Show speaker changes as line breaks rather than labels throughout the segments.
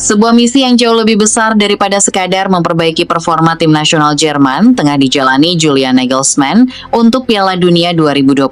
Sebuah misi yang jauh lebih besar daripada sekadar memperbaiki performa tim nasional Jerman tengah dijalani Julian Nagelsmann untuk Piala Dunia 2026.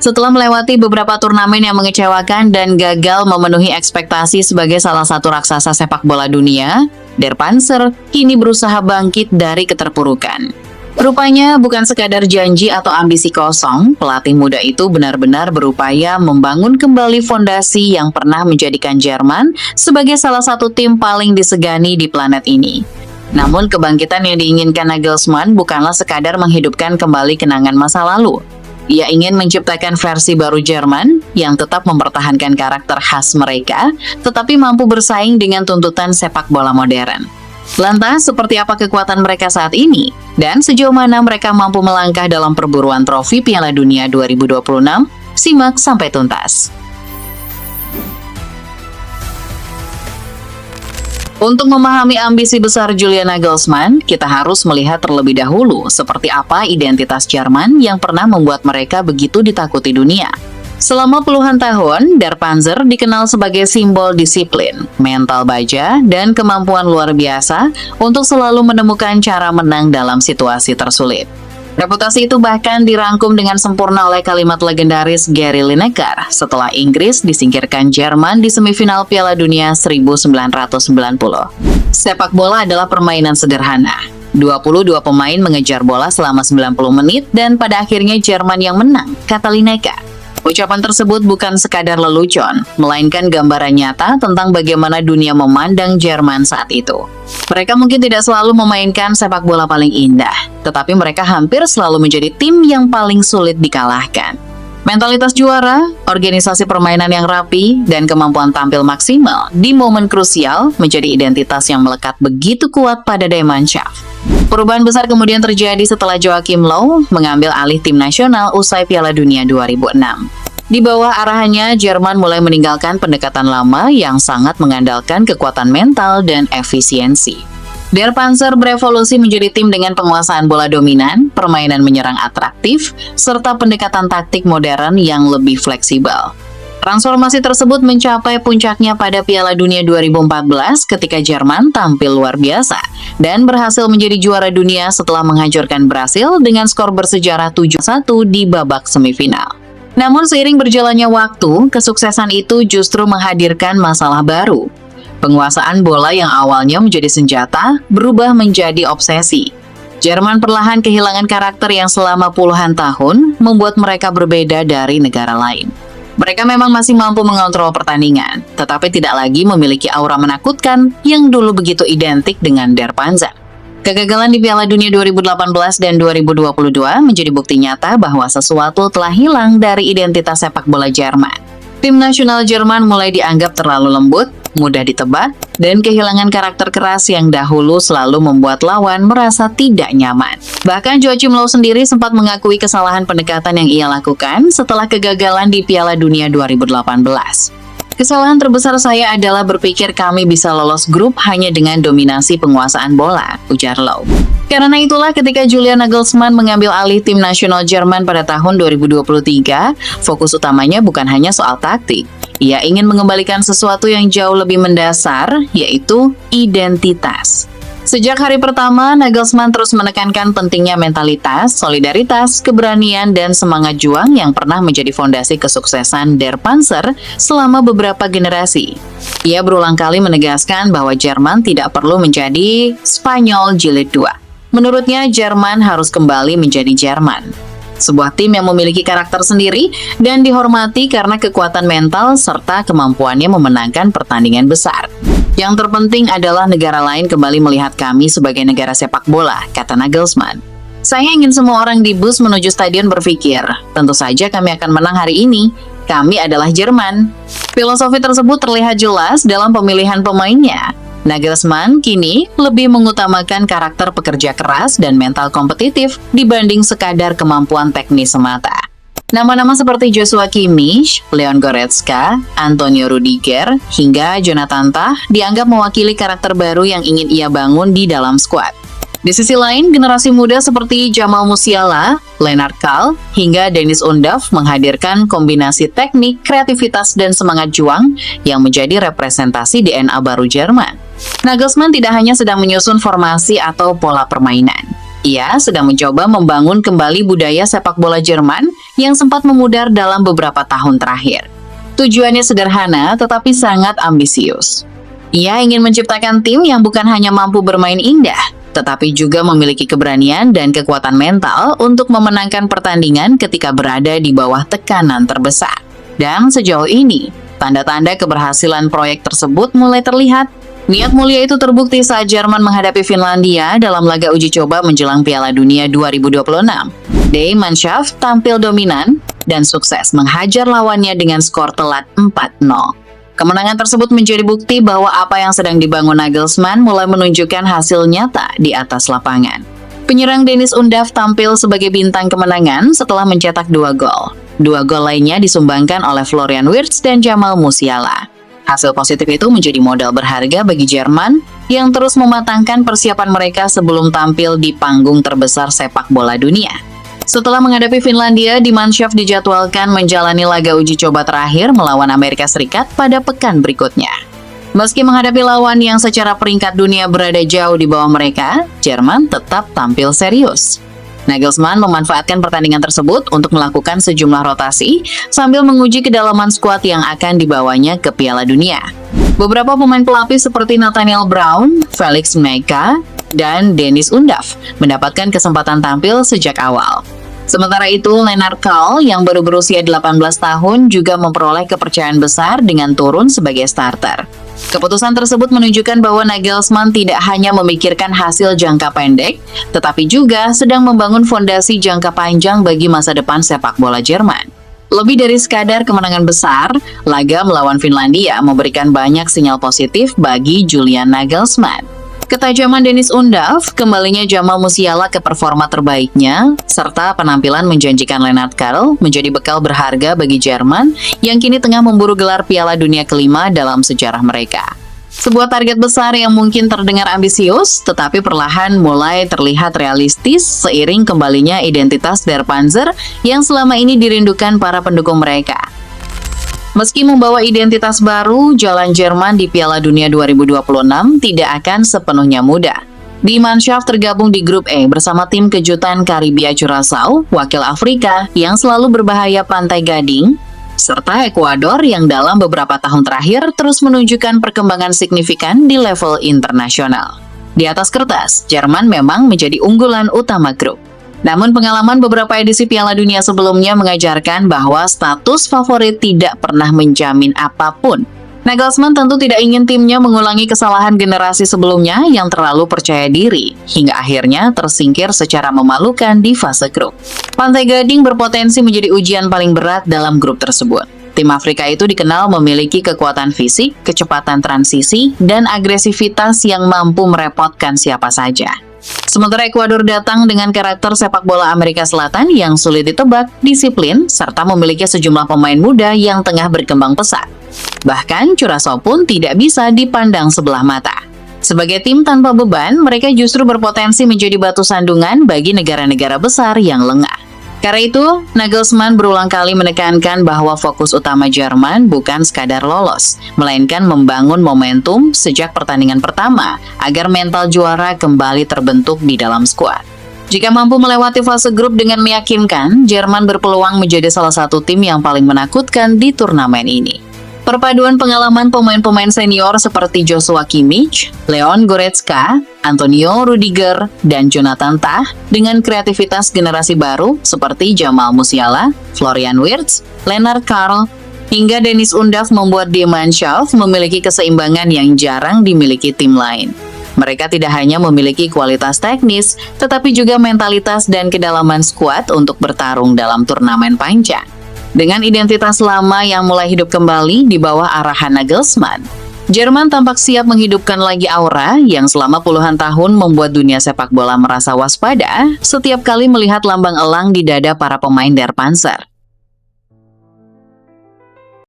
Setelah melewati beberapa turnamen yang mengecewakan dan gagal memenuhi ekspektasi sebagai salah satu raksasa sepak bola dunia, Der Panzer kini berusaha bangkit dari keterpurukan. Rupanya bukan sekadar janji atau ambisi kosong, pelatih muda itu benar-benar berupaya membangun kembali fondasi yang pernah menjadikan Jerman sebagai salah satu tim paling disegani di planet ini. Namun kebangkitan yang diinginkan Nagelsmann bukanlah sekadar menghidupkan kembali kenangan masa lalu. Ia ingin menciptakan versi baru Jerman yang tetap mempertahankan karakter khas mereka, tetapi mampu bersaing dengan tuntutan sepak bola modern. Lantas, seperti apa kekuatan mereka saat ini? Dan sejauh mana mereka mampu melangkah dalam perburuan trofi Piala Dunia 2026? Simak sampai tuntas. Untuk memahami ambisi besar Julian Nagelsmann, kita harus melihat terlebih dahulu seperti apa identitas Jerman yang pernah membuat mereka begitu ditakuti dunia. Selama puluhan tahun, Der Panzer dikenal sebagai simbol disiplin, mental baja, dan kemampuan luar biasa untuk selalu menemukan cara menang dalam situasi tersulit. Reputasi itu bahkan dirangkum dengan sempurna oleh kalimat legendaris Gary Lineker setelah Inggris disingkirkan Jerman di semifinal Piala Dunia 1990. Sepak bola adalah permainan sederhana. 22 pemain mengejar bola selama 90 menit dan pada akhirnya Jerman yang menang, kata Lineker. Ucapan tersebut bukan sekadar lelucon, melainkan gambaran nyata tentang bagaimana dunia memandang Jerman saat itu. Mereka mungkin tidak selalu memainkan sepak bola paling indah, tetapi mereka hampir selalu menjadi tim yang paling sulit dikalahkan. Mentalitas juara, organisasi permainan yang rapi, dan kemampuan tampil maksimal di momen krusial menjadi identitas yang melekat begitu kuat pada Die Mannschaft. Perubahan besar kemudian terjadi setelah Joachim Löw mengambil alih tim nasional usai Piala Dunia 2006. Di bawah arahannya, Jerman mulai meninggalkan pendekatan lama yang sangat mengandalkan kekuatan mental dan efisiensi. Der Panzer berevolusi menjadi tim dengan penguasaan bola dominan, permainan menyerang atraktif, serta pendekatan taktik modern yang lebih fleksibel. Transformasi tersebut mencapai puncaknya pada Piala Dunia 2014 ketika Jerman tampil luar biasa dan berhasil menjadi juara dunia setelah menghancurkan Brasil dengan skor bersejarah 7-1 di babak semifinal. Namun seiring berjalannya waktu, kesuksesan itu justru menghadirkan masalah baru. Penguasaan bola yang awalnya menjadi senjata berubah menjadi obsesi. Jerman perlahan kehilangan karakter yang selama puluhan tahun membuat mereka berbeda dari negara lain. Mereka memang masih mampu mengontrol pertandingan, tetapi tidak lagi memiliki aura menakutkan yang dulu begitu identik dengan Der Panzer. Kegagalan di Piala Dunia 2018 dan 2022 menjadi bukti nyata bahwa sesuatu telah hilang dari identitas sepak bola Jerman. Tim nasional Jerman mulai dianggap terlalu lembut, mudah ditebak, dan kehilangan karakter keras yang dahulu selalu membuat lawan merasa tidak nyaman. Bahkan Joachim Löw sendiri sempat mengakui kesalahan pendekatan yang ia lakukan setelah kegagalan di Piala Dunia 2018. Kesalahan terbesar saya adalah berpikir kami bisa lolos grup hanya dengan dominasi penguasaan bola, ujar Löw. Karena itulah ketika Julian Nagelsmann mengambil alih tim nasional Jerman pada tahun 2023, fokus utamanya bukan hanya soal taktik. Ia ingin mengembalikan sesuatu yang jauh lebih mendasar, yaitu identitas. Sejak hari pertama, Nagelsmann terus menekankan pentingnya mentalitas, solidaritas, keberanian, dan semangat juang yang pernah menjadi fondasi kesuksesan Der Panzer selama beberapa generasi. Ia berulang kali menegaskan bahwa Jerman tidak perlu menjadi Spanyol jilid 2. Menurutnya, Jerman harus kembali menjadi Jerman. Sebuah tim yang memiliki karakter sendiri dan dihormati karena kekuatan mental serta kemampuannya memenangkan pertandingan besar. Yang terpenting adalah negara lain kembali melihat kami sebagai negara sepak bola, kata Nagelsmann. Saya ingin semua orang di bus menuju stadion berpikir, tentu saja kami akan menang hari ini. Kami adalah Jerman. Filosofi tersebut terlihat jelas dalam pemilihan pemainnya. Nagelsmann kini lebih mengutamakan karakter pekerja keras dan mental kompetitif dibanding sekadar kemampuan teknis semata. Nama-nama seperti Joshua Kimmich, Leon Goretzka, Antonio Rudiger, hingga Jonathan Tah dianggap mewakili karakter baru yang ingin ia bangun di dalam skuad. Di sisi lain, generasi muda seperti Jamal Musiala, Lennart Kahl, hingga Dennis Undav menghadirkan kombinasi teknik, kreativitas, dan semangat juang yang menjadi representasi DNA baru Jerman. Nagelsmann tidak hanya sedang menyusun formasi atau pola permainan. Ia sedang mencoba membangun kembali budaya sepak bola Jerman yang sempat memudar dalam beberapa tahun terakhir. Tujuannya sederhana tetapi sangat ambisius. Ia ingin menciptakan tim yang bukan hanya mampu bermain indah, tetapi juga memiliki keberanian dan kekuatan mental untuk memenangkan pertandingan ketika berada di bawah tekanan terbesar. Dan sejauh ini, tanda-tanda keberhasilan proyek tersebut mulai terlihat. Niat mulia itu terbukti saat Jerman menghadapi Finlandia dalam laga uji coba menjelang Piala Dunia 2026. Die Mannschaft tampil dominan dan sukses menghajar lawannya dengan skor telak 4-0. Kemenangan tersebut menjadi bukti bahwa apa yang sedang dibangun Nagelsmann mulai menunjukkan hasil nyata di atas lapangan. Penyerang Dennis Undav tampil sebagai bintang kemenangan setelah mencetak 2 gol. 2 gol lainnya disumbangkan oleh Florian Wirtz dan Jamal Musiala. Hasil positif itu menjadi modal berharga bagi Jerman yang terus mematangkan persiapan mereka sebelum tampil di panggung terbesar sepak bola dunia. Setelah menghadapi Finlandia, Die Mannschaft dijadwalkan menjalani laga uji coba terakhir melawan Amerika Serikat pada pekan berikutnya. Meski menghadapi lawan yang secara peringkat dunia berada jauh di bawah mereka, Jerman tetap tampil serius. Nagelsmann memanfaatkan pertandingan tersebut untuk melakukan sejumlah rotasi sambil menguji kedalaman skuad yang akan dibawanya ke Piala Dunia. Beberapa pemain pelapis seperti Nathaniel Brown, Felix Magath, dan Dennis Undav mendapatkan kesempatan tampil sejak awal. Sementara itu, Lennart Kahl yang baru berusia 18 tahun juga memperoleh kepercayaan besar dengan turun sebagai starter. Keputusan tersebut menunjukkan bahwa Nagelsmann tidak hanya memikirkan hasil jangka pendek, tetapi juga sedang membangun fondasi jangka panjang bagi masa depan sepak bola Jerman. Lebih dari sekadar kemenangan besar, laga melawan Finlandia memberikan banyak sinyal positif bagi Julian Nagelsmann. Ketajaman Dennis Undav, kembalinya Jamal Musiala ke performa terbaiknya, serta penampilan menjanjikan Lennart Kahl menjadi bekal berharga bagi Jerman yang kini tengah memburu gelar Piala Dunia kelima dalam sejarah mereka. Sebuah target besar yang mungkin terdengar ambisius, tetapi perlahan mulai terlihat realistis seiring kembalinya identitas Der Panzer yang selama ini dirindukan para pendukung mereka. Meski membawa identitas baru, jalan Jerman di Piala Dunia 2026 tidak akan sepenuhnya mudah. Die Mannschaft tergabung di grup E bersama tim kejutan Karibia Curaçao, wakil Afrika yang selalu berbahaya Pantai Gading, serta Ekuador yang dalam beberapa tahun terakhir terus menunjukkan perkembangan signifikan di level internasional. Di atas kertas, Jerman memang menjadi unggulan utama grup. Namun pengalaman beberapa edisi Piala Dunia sebelumnya mengajarkan bahwa status favorit tidak pernah menjamin apapun. Nagelsmann tentu tidak ingin timnya mengulangi kesalahan generasi sebelumnya yang terlalu percaya diri, hingga akhirnya tersingkir secara memalukan di fase grup. Pantai Gading berpotensi menjadi ujian paling berat dalam grup tersebut. Tim Afrika itu dikenal memiliki kekuatan fisik, kecepatan transisi, dan agresivitas yang mampu merepotkan siapa saja. Sementara Ekuador datang dengan karakter sepak bola Amerika Selatan yang sulit ditebak, disiplin, serta memiliki sejumlah pemain muda yang tengah berkembang pesat. Bahkan, Curaçao pun tidak bisa dipandang sebelah mata. Sebagai tim tanpa beban, mereka justru berpotensi menjadi batu sandungan bagi negara-negara besar yang lengah. Karena itu, Nagelsmann berulang kali menekankan bahwa fokus utama Jerman bukan sekadar lolos, melainkan membangun momentum sejak pertandingan pertama agar mental juara kembali terbentuk di dalam skuad. Jika mampu melewati fase grup dengan meyakinkan, Jerman berpeluang menjadi salah satu tim yang paling menakutkan di turnamen ini. Perpaduan pengalaman pemain-pemain senior seperti Joshua Kimmich, Leon Goretzka, Antonio Rudiger, dan Jonathan Tah dengan kreativitas generasi baru seperti Jamal Musiala, Florian Wirtz, Lennart Kahl, hingga Dennis Undav membuat Die Mannschaft memiliki keseimbangan yang jarang dimiliki tim lain. Mereka tidak hanya memiliki kualitas teknis, tetapi juga mentalitas dan kedalaman skuad untuk bertarung dalam turnamen panjang. Dengan identitas lama yang mulai hidup kembali di bawah arahan Nagelsmann, Jerman tampak siap menghidupkan lagi aura yang selama puluhan tahun membuat dunia sepak bola merasa waspada setiap kali melihat lambang elang di dada para pemain Der Panzer.